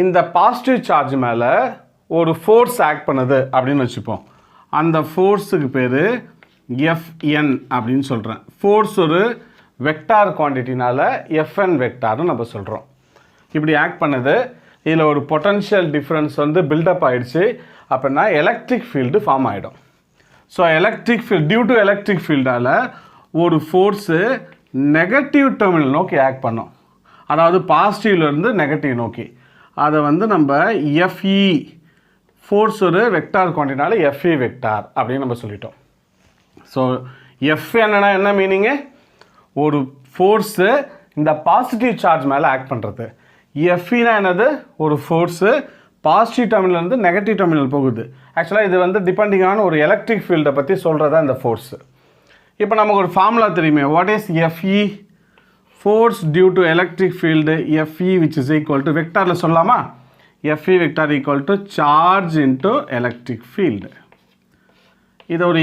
இந்த positive charge மேலே ஒரு ஃபோர்ஸ் ஆக்ட் பண்ணுது அப்படின்னு வச்சுப்போம். அந்த ஃபோர்ஸுக்கு பேர் Fn அப்படின்னு சொல்கிறேன். ஃபோர்ஸ் ஒரு வெக்டார் குவான்டிட்டினால Fn வெக்டார்னு நம்ம சொல்கிறோம். இப்படி ஆக்ட் பண்ணுது. இதில் ஒரு பொட்டன்ஷியல் டிஃப்ரென்ஸ் வந்து பில்டப் ஆகிடுச்சு. அப்படின்னா எலக்ட்ரிக் ஃபீல்டு ஃபார்ம் ஆகிடும். So electric field due to electric ஃபீல்டால் ஒரு ஃபோர்ஸு நெகட்டிவ் டெர்மினல் நோக்கி ஆக்ட் பண்ணோம். அதாவது பாசிட்டிவ்லேருந்து நெகட்டிவ் நோக்கி. அதை வந்து நம்ம Fe ஃபோர்ஸ் ஒரு வெக்டார் குவான்டிட்டினால Fe வெக்டார் அப்படின்னு நம்ம சொல்லிட்டோம். ஸோ என்னன்னா என்ன மீனிங்கு? ஒரு ஃபோர்ஸு இந்த பாசிட்டிவ் சார்ஜ் மேலே ஆக்ட் பண்ணுறது. Feனா என்னது? ஒரு ஃபோர்ஸு பாசிட்டிவ் டெர்மினல்லேருந்து நெகட்டிவ் டெர்மினல் போகுது. ஆக்சுவலாக இது வந்து டிபெண்டிங் ஆன் ஒரு எலக்ட்ரிக் ஃபீல்டை பற்றி சொல்கிறதா இந்த ஃபோர்ஸு. இப்போ நமக்கு ஒரு ஃபார்முலா தெரியுமே. What is Fe? Force due to electric field Fe which is equal to வெக்டாரில் சொல்லலாமா? Fe vector equal to charge into electric field. இதை ஒரு